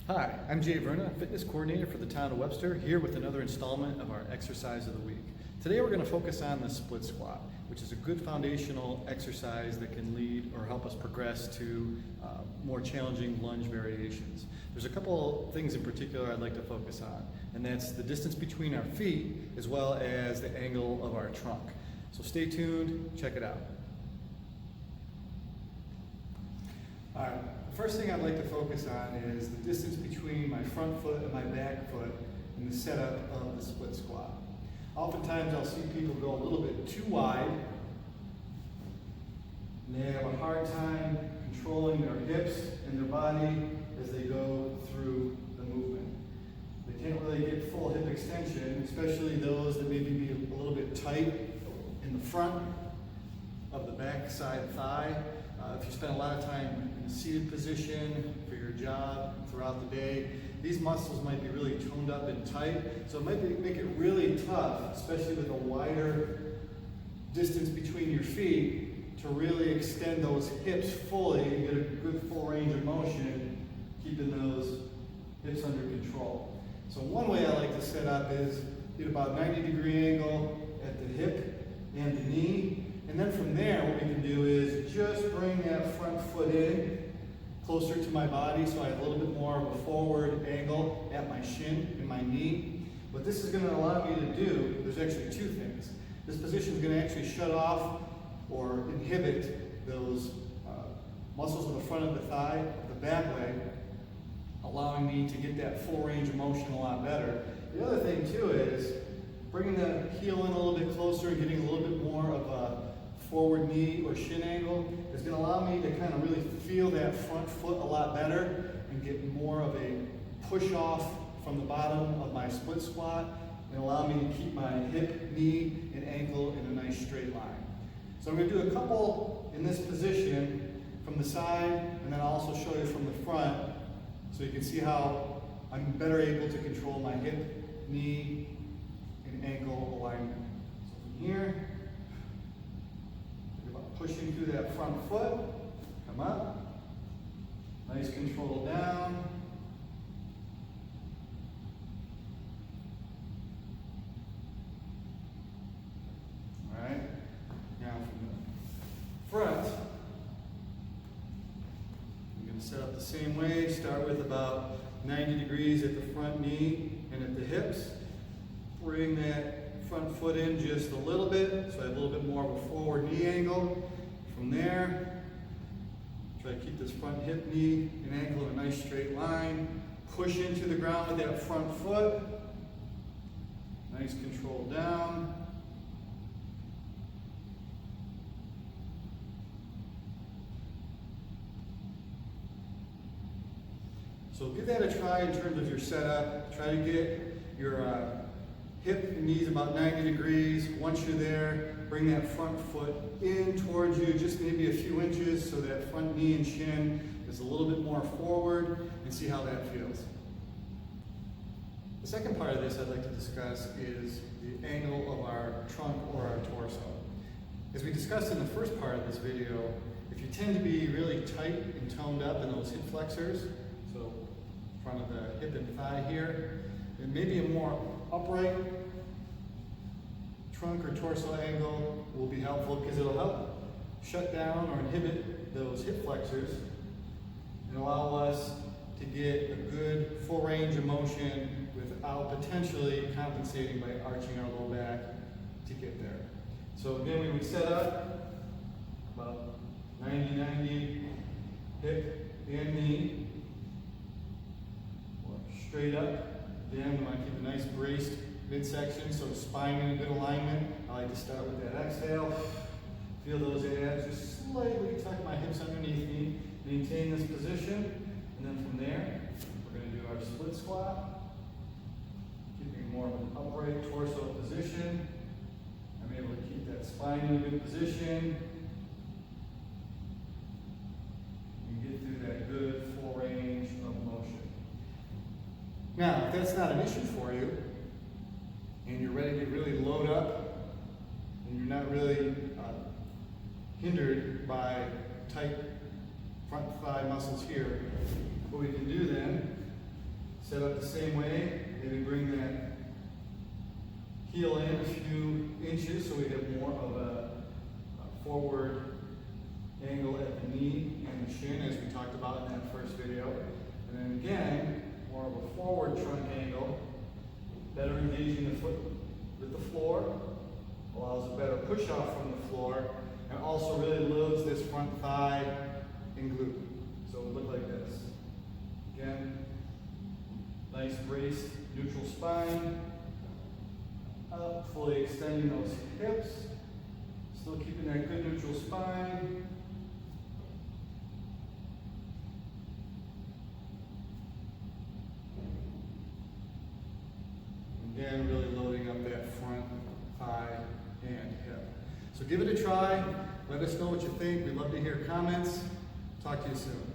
Hi, I'm Jay Verna, fitness coordinator for the town of Webster, here with another installment of our exercise of the week. Today we're going to focus on the split squat, which is a good foundational exercise that can lead or help us progress to more challenging lunge variations. There's a couple things in particular I'd like to focus on, and that's the distance between our feet as well as the angle of our trunk. So stay tuned, check it out. All right, the first thing I'd like to focus on is the distance between my front foot and my back foot in the setup of the split squat. Oftentimes I'll see people go a little bit too wide, and they have a hard time controlling their hips and their body as they go through the movement. They can't really get full hip extension, especially those that maybe be a little bit tight in the front of the back side thigh. If you spend a lot of time in a seated position for your job throughout the day, these muscles might be really toned up and tight, so it might make it really tough, especially with a wider distance between your feet, to really extend those hips fully and get a good full range of motion, keeping those hips under control. So one way I like to set up is get about 90-degree angle at the hip and the knee. And then from there, what we can do is just bring that front foot in closer to my body so I have a little bit more of a forward angle at my shin and my knee. What this is going to allow me to do, there's actually two things. This position is going to actually shut off or inhibit those muscles of the front of the thigh, the back leg, allowing me to get that full range of motion a lot better. The other thing too is bringing the heel in a little bit closer and getting a little bit more of a forward knee or shin angle is going to allow me to kind of really feel that front foot a lot better and get more of a push off from the bottom of my split squat and allow me to keep my hip, knee, and ankle in a nice straight line. So I'm going to do a couple in this position from the side, and then I'll also show you from the front so you can see how I'm better able to control my hip, knee, and ankle alignment. So from here, pushing through that front foot, come up, nice control down, all right, now from the front, I'm going to set up the same way, start with about 90 degrees at the front knee and at the hips, bring that front foot in just a little bit, so I have a little bit more of a forward knee angle. From there, try to keep this front hip, knee, and ankle in a nice straight line. Push into the ground with that front foot. Nice control down. So give that a try in terms of your setup. Try to get your hip and knees about 90 degrees. Once you're there, bring that front foot in towards you, just maybe a few inches, so that front knee and shin is a little bit more forward, and see how that feels. The second part of this I'd like to discuss is the angle of our trunk or our torso. As we discussed in the first part of this video, if you tend to be really tight and toned up in those hip flexors, so front of the hip and thigh here, then maybe a more upright trunk or torso angle will be helpful because it'll help shut down or inhibit those hip flexors and allow us to get a good full range of motion without potentially compensating by arching our low back to get there. So again, we would set up about 90-90 hip and knee, or straight up. Again, we want to keep a nice braced midsection, so spine in a good alignment. I like to start with that exhale. Feel those abs, just slightly tuck my hips underneath me. Maintain this position, and then from there, we're going to do our split squat. Keeping more of an upright torso position. I'm able to keep that spine in a good position. And get through that good full range of motion. Now, if that's not an issue for you, and you're ready to really load up, and you're not really hindered by tight front thigh muscles here, what we can do then Set up the same way, maybe bring that heel in a few inches so we have more of a forward angle at the knee and the shin, as we talked about in that first video. And then again, more of a forward trunk angle, better engaging the foot with the floor, allows a better push off from the floor, and also really loads this front thigh and glute. So it would look like this. Again, nice braced neutral spine, up, fully extending those hips, still keeping that good neutral spine. Again, really loading up that front thigh and hip. So give it a try. Let us know what you think. We'd love to hear comments. Talk to you soon.